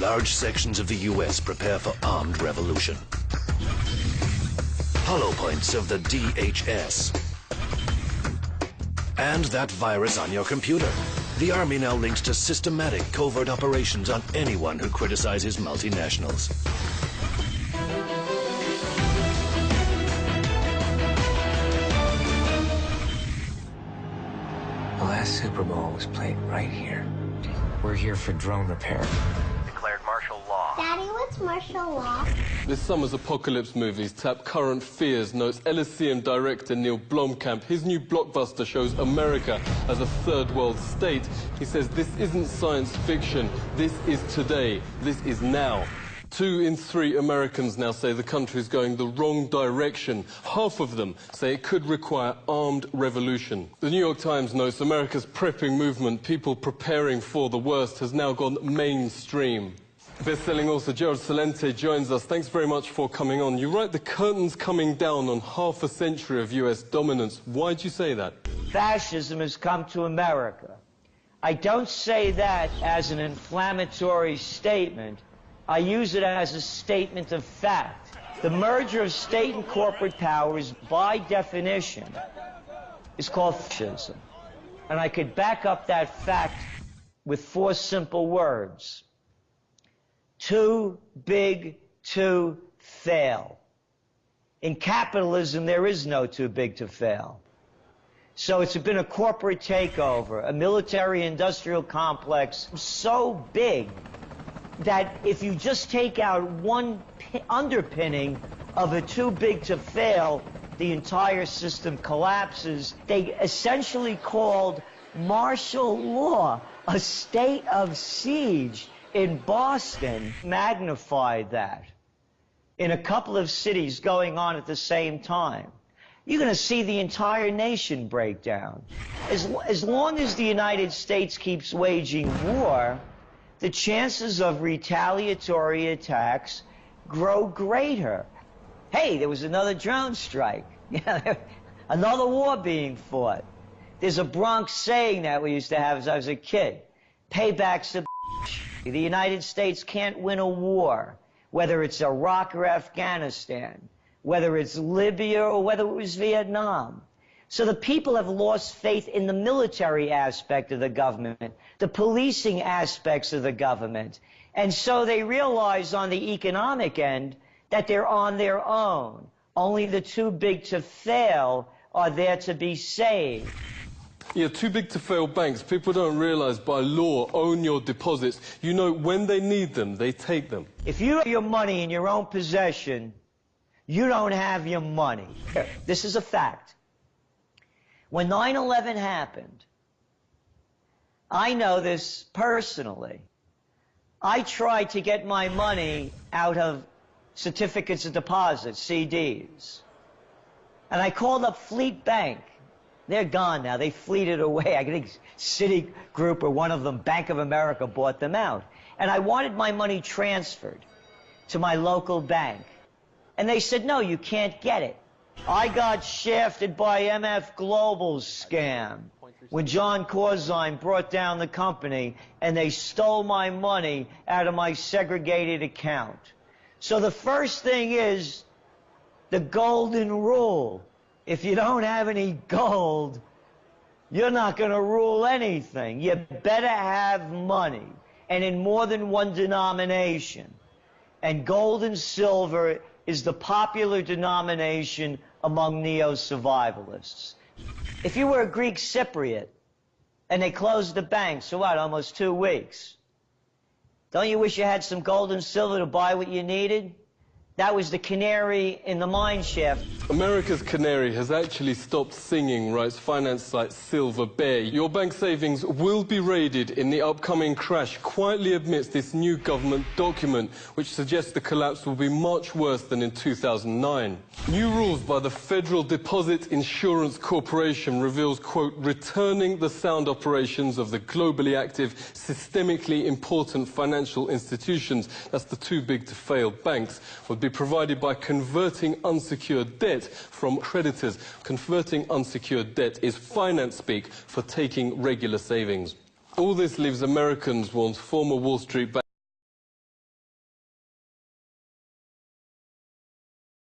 large sections of the US prepare for armed revolution. Hollow points of the DHS. And that virus on your computer. The Army now links to systematic covert operations on anyone who criticizes multinationals. The last Super Bowl was played right here. We're here for drone repair. Declared martial law. Daddy, what's martial law? This summer's apocalypse movies tap current fears, notes Elysium director Neil Blomkamp. His new blockbuster shows America as a third world state. He says this isn't science fiction, this is today, this is now. 2 in 3 Americans now say the country is going the wrong direction. Half of them say it could require armed revolution. The New York Times notes America's prepping movement, people preparing for the worst, has now gone mainstream. Best-selling author Gerald Celente joins us. Thanks very much for coming on. You write the curtain's coming down on half a century of US dominance. Why do you say that? Fascism has come to America. I don't say that as an inflammatory statement. I use it as a statement of fact. The merger of state and corporate powers, by definition, is called fascism. And I could back up that fact with 4 simple words. Too big to fail. In capitalism, there is no too big to fail. So it's been a corporate takeover, a military-industrial complex so big that if you just take out one underpinning of a too big to fail, the entire system collapses. They essentially called martial law a state of siege in Boston, magnified that in a couple of cities going on at the same time. You're going to see the entire nation break down. As long as the United States keeps waging war, the chances of retaliatory attacks grow greater. Hey, there was another drone strike. Another war being fought. There's a Bronx saying that we used to have as I was a kid. Payback's a bitch. The United States can't win a war, whether it's Iraq or Afghanistan, whether it's Libya or whether it was Vietnam. So the people have lost faith in the military aspect of the government, the policing aspects of the government. And so they realize on the economic end that they're on their own. Only the too big to fail are there to be saved. Yeah, too big to fail banks. People don't realize by law, own your deposits. You know, when they need them, they take them. If you have your money in your own possession, you don't have your money. This is a fact. When 9/11 happened, I know this personally. I tried to get my money out of certificates of deposit, CDs. And I called up Fleet Bank. They're gone now. They fleeted away. I think Citigroup or one of them, Bank of America, bought them out. And I wanted my money transferred to my local bank. And they said, no, you can't get it. I got shafted by MF Global's scam when John Corzine brought down the company and they stole my money out of my segregated account. So the first thing is the golden rule. If you don't have any gold, you're not going to rule anything. You better have money, and in more than one denomination. And gold and silver is the popular denomination among neo-survivalists. If you were a Greek Cypriot and they closed the banks for what, almost 2 weeks, don't you wish you had some gold and silver to buy what you needed? That was the canary in the mine shaft. America's canary has actually stopped singing, writes finance site Silver Bear. Your bank savings will be raided in the upcoming crash, quietly amidst this new government document, which suggests the collapse will be much worse than in 2009. New rules by the Federal Deposit Insurance Corporation reveals, quote, returning the sound operations of the globally active, systemically important financial institutions, that's the too big to fail banks, would be provided by converting unsecured debt from creditors. Converting unsecured debt is finance speak for taking regular savings. All this leaves Americans, warns former Wall Street bank